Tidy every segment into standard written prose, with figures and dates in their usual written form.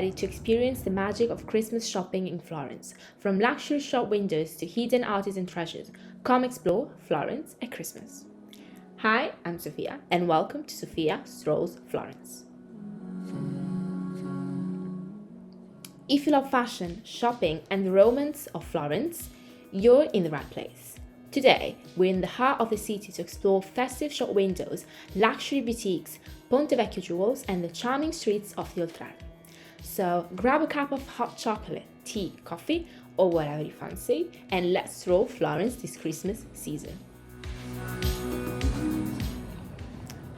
ready to experience the magic of Christmas shopping in Florence. From luxury shop windows to hidden artisan treasures, come explore Florence at Christmas. Hi, I'm Sofia, and welcome to Sofia Strolls Florence. If you love fashion, shopping, and the romance of Florence, you're in the right place. Today, we're in the heart of the city to explore festive shop windows, luxury boutiques, Ponte Vecchio jewels, and the charming streets of the Oltrarno. So grab a cup of hot chocolate, tea, coffee, or whatever you fancy, and let's stroll Florence this Christmas season.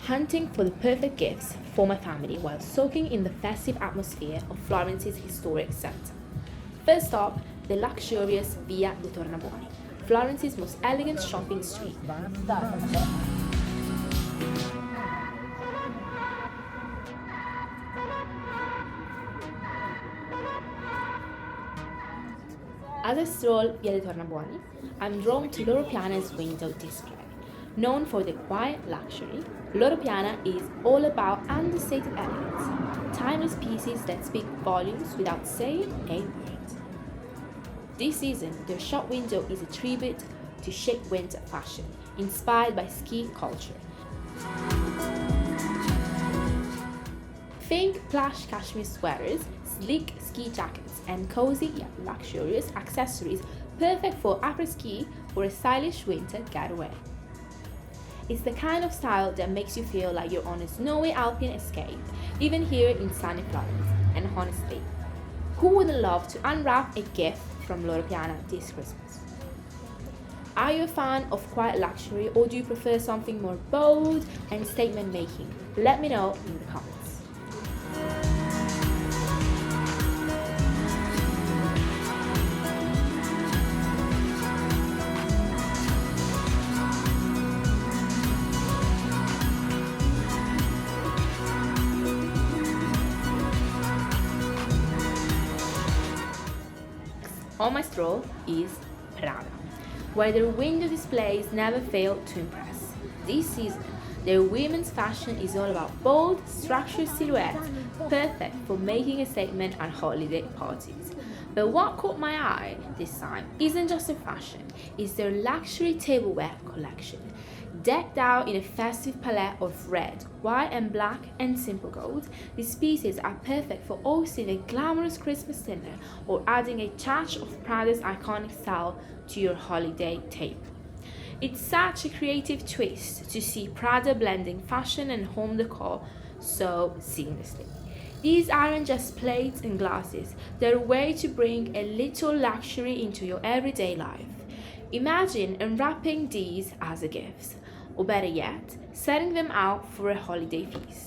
Hunting for the perfect gifts for my family while soaking in the festive atmosphere of Florence's historic centre. First up, the luxurious Via de Tornabuoni, Florence's most elegant shopping street. As I stroll Via de Tornabuoni, I'm drawn to Loro Piana's window display. Known for the quiet luxury, Loro Piana is all about understated elegance, timeless pieces that speak volumes without saying a word. This season, their shop window is a tribute to chic winter fashion, inspired by ski culture. Think plush cashmere sweaters, sleek ski jackets, and cozy yet luxurious accessories perfect for après-ski or a stylish winter getaway. It's the kind of style that makes you feel like you're on a snowy alpine escape, even here in sunny Florence. And honestly, who wouldn't love to unwrap a gift from Loro Piana this Christmas? Are you a fan of quiet luxury, or do you prefer something more bold and statement making? Let me know in the comments. On my stroll is Prada, where their window displays never fail to impress. This season, their women's fashion is all about bold, structured silhouettes, perfect for making a statement at holiday parties. But what caught my eye this time isn't just their fashion, it's their luxury tableware collection. Decked out in a festive palette of red, white and black and simple gold, these pieces are perfect for hosting a glamorous Christmas dinner or adding a touch of Prada's iconic style to your holiday table. It's such a creative twist to see Prada blending fashion and home decor so seamlessly. These aren't just plates and glasses, they're a way to bring a little luxury into your everyday life. Imagine unwrapping these as a gift, or better yet, setting them out for a holiday feast.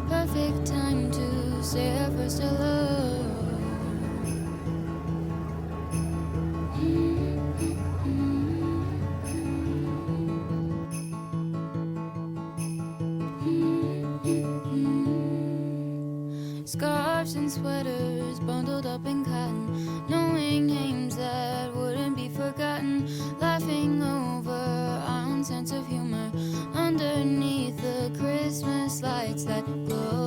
Perfect time to say our first hello. Scarves and sweaters bundled up in cotton, knowing names that wouldn't be forgotten, laughing over our own sense of humor underneath the Christmas lights that glow.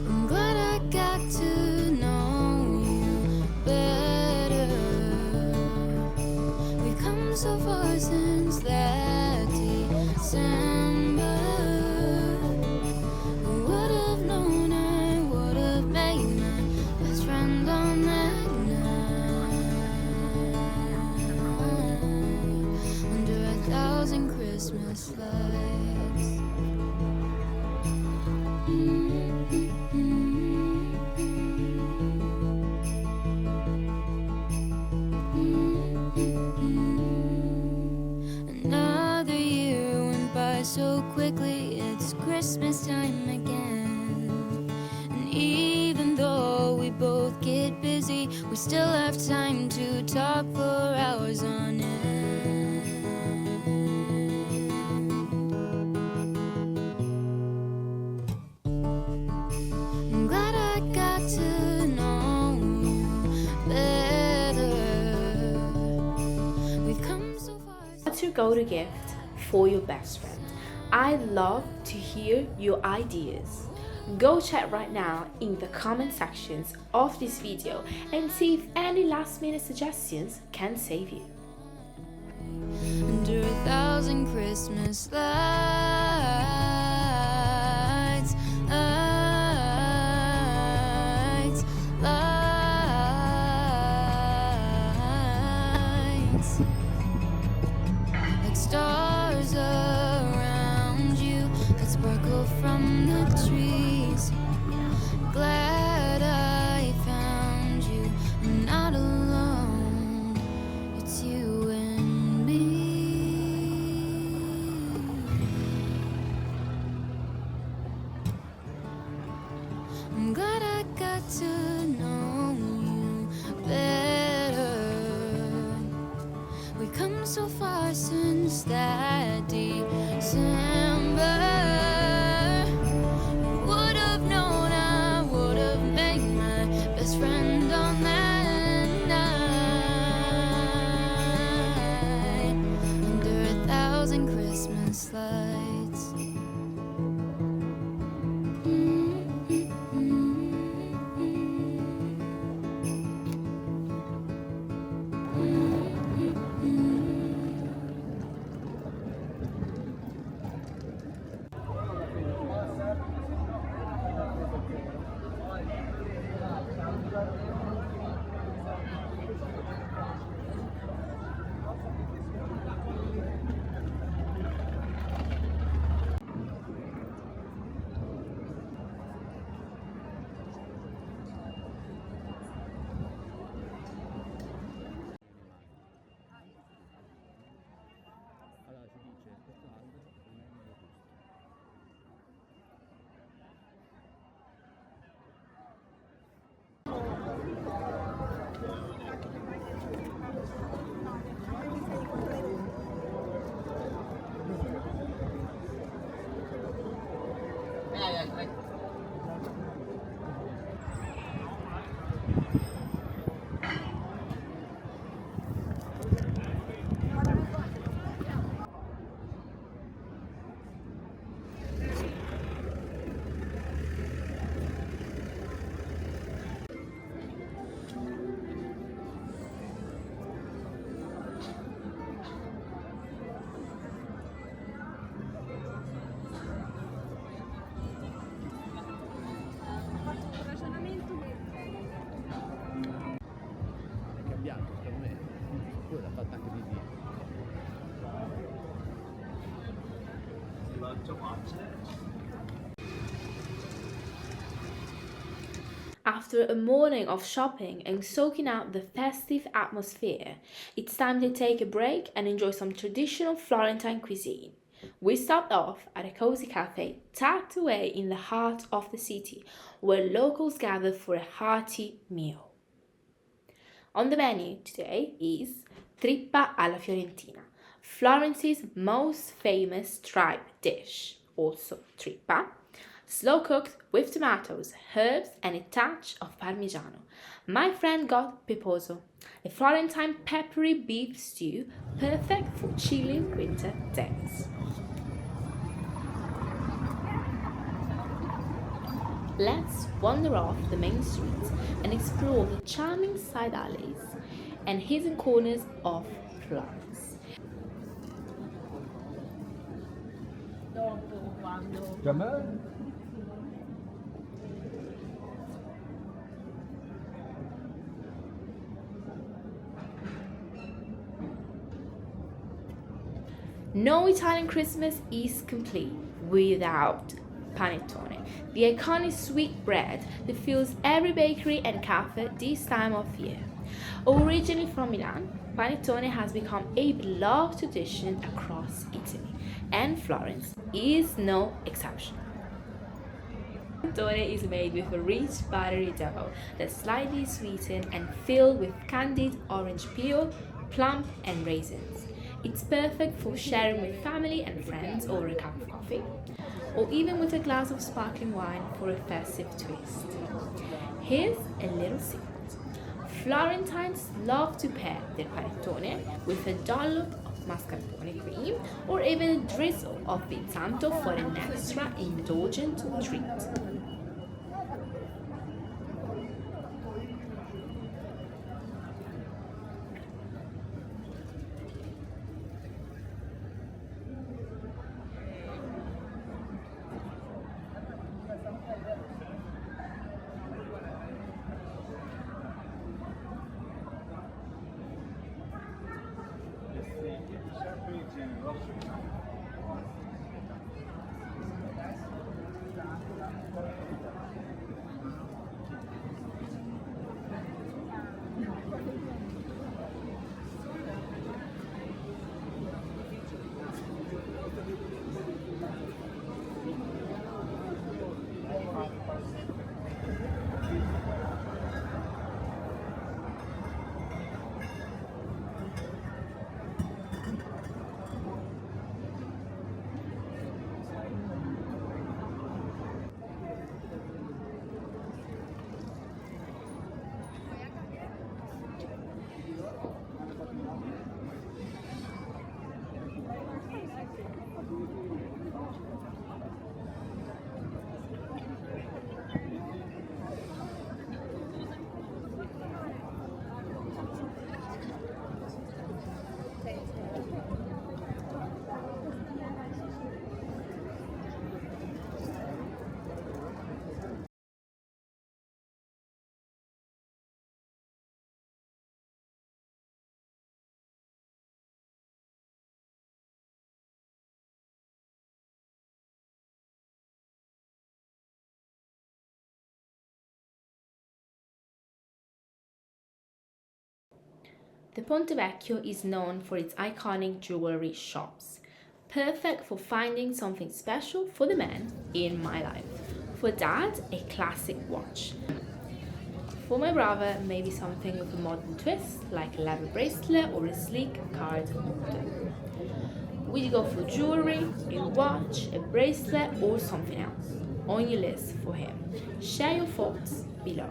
I'm glad I got to know you better. We've come so far since that tea We still have time to talk for hours on end. I'm glad I got to know you better. We've come so far. What's your go-to gift for your best friend? I'd love to hear your ideas. Go chat right now in the comment sections of this video and see if any last minute suggestions can save you. Under 1,000 Christmas lights, lights, lights, like stars around you that sparkle from the trees. Glad I found you. I'm not alone. It's you and me. I'm glad I got to know you better. We come so far since that December. Would have known I would have made my best friend on that night. Under 1,000 Christmas lights. After a morning of shopping and soaking out the festive atmosphere, it's time to take a break and enjoy some traditional Florentine cuisine. We stopped off at a cozy cafe tucked away in the heart of the city, where locals gather for a hearty meal. On the menu today is trippa alla fiorentina, Florence's most famous tripe dish, also trippa, slow cooked with tomatoes, herbs and a touch of parmigiano. My friend got peposo, a Florentine peppery beef stew perfect for chilly winter days. Let's wander off the main streets and explore the charming side alleys and hidden corners of Florence. No Italian Christmas is complete without panettone, the iconic sweet bread that fills every bakery and cafe this time of year. Originally from Milan, panettone has become a beloved tradition across Italy, and Florence is no exception. panettone is made with a rich buttery dough that's slightly sweetened and filled with candied orange peel, plum, and raisins. It's perfect for sharing with family and friends over a cup of coffee, or even with a glass of sparkling wine for a festive twist. Here's a little secret. Florentines love to pair their panettone with a dollop of mascarpone cream or even a drizzle of pizzanto for an extra indulgent treat. The Ponte Vecchio is known for its iconic jewelry shops, perfect for finding something special for the man in my life. For dad, a classic watch. For my brother, maybe something with a modern twist, like a leather bracelet or a sleek card holder. Would you go for jewelry, a watch, a bracelet, or something else? On your list for him. Share your thoughts below.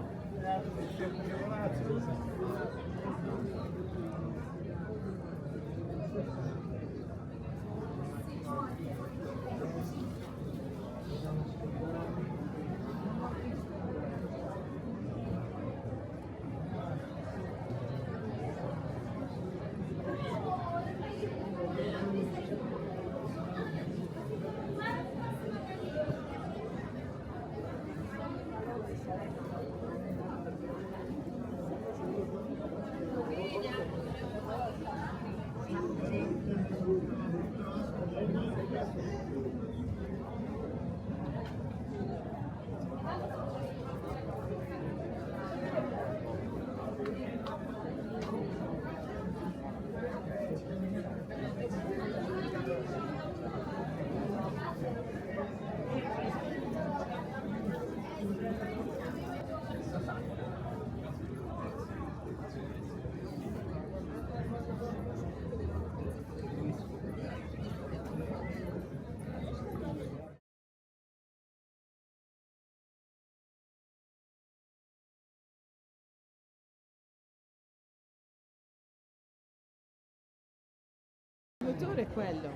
Il motore è quello.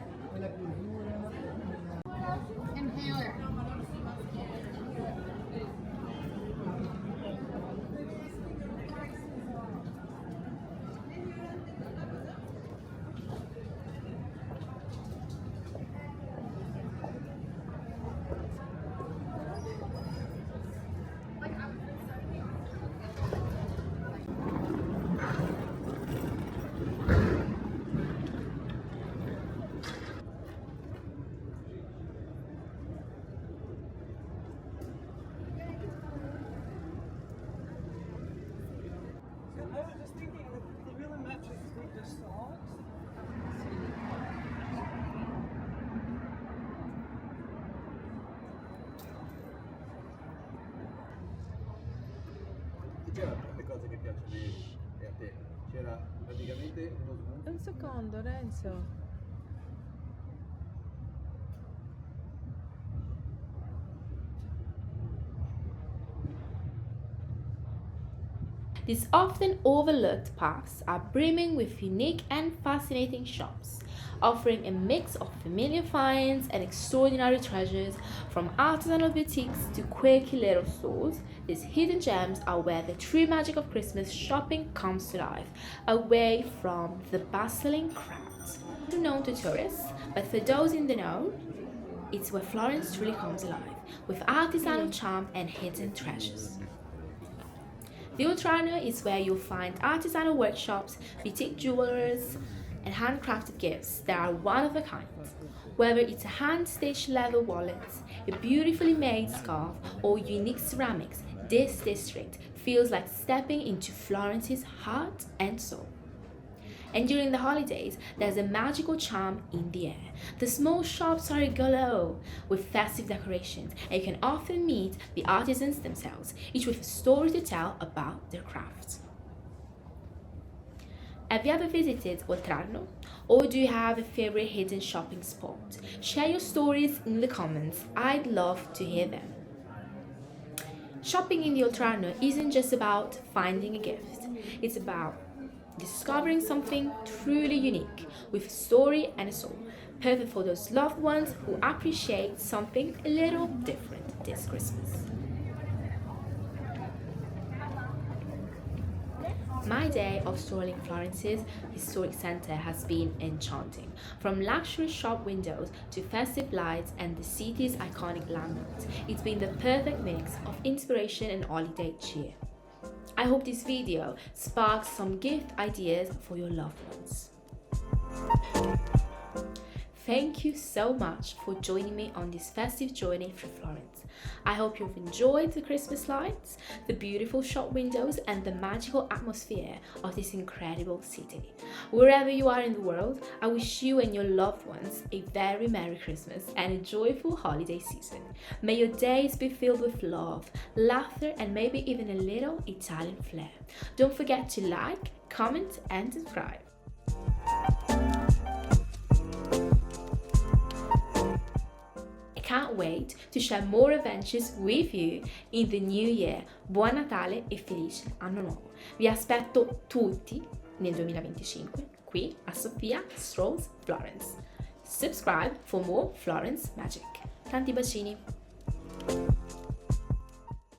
C'erano tante cose che piacciono e a te. C'era praticamente uno smoothies. Un secondo, Renzo. These often overlooked paths are brimming with unique and fascinating shops, offering a mix of familiar finds and extraordinary treasures. From artisanal boutiques to quirky little stores, these hidden gems are where the true magic of Christmas shopping comes to life, away from the bustling crowds. Known to tourists, but for those in the know, it's where Florence truly comes alive, with artisanal charm and hidden treasures. The Oltrarno is where you'll find artisanal workshops, boutique jewelers, and handcrafted gifts that are one of a kind. Whether it's a hand-stitched leather wallet, a beautifully made scarf, or unique ceramics, this district feels like stepping into Florence's heart and soul. And during the holidays, there's a magical charm in the air. The small shops are aglow with festive decorations, and you can often meet the artisans themselves, each with a story to tell about their craft. Have you ever visited Oltrarno? Or do you have a favorite hidden shopping spot? Share your stories in the comments. I'd love to hear them. Shopping in the Oltrarno isn't just about finding a gift. It's about discovering something truly unique with a story and a soul, perfect for those loved ones who appreciate something a little different this Christmas. My day of strolling Florence's historic center has been enchanting. From luxury shop windows to festive lights and the city's iconic landmarks, it's been the perfect mix of inspiration and holiday cheer. I hope this video sparks some gift ideas for your loved ones. Thank you so much for joining me on this festive journey through Florence. I hope you've enjoyed the Christmas lights, the beautiful shop windows, and the magical atmosphere of this incredible city. Wherever you are in the world, I wish you and your loved ones a very Merry Christmas and a joyful holiday season. May your days be filled with love, laughter, and maybe even a little Italian flair. Don't forget to like, comment, and subscribe. Can't wait to share more adventures with you in the new year. Buon Natale e felice anno nuovo. Vi aspetto tutti nel 2025 qui a Sofia Strolls Florence. Subscribe for more Florence magic. Tanti bacini.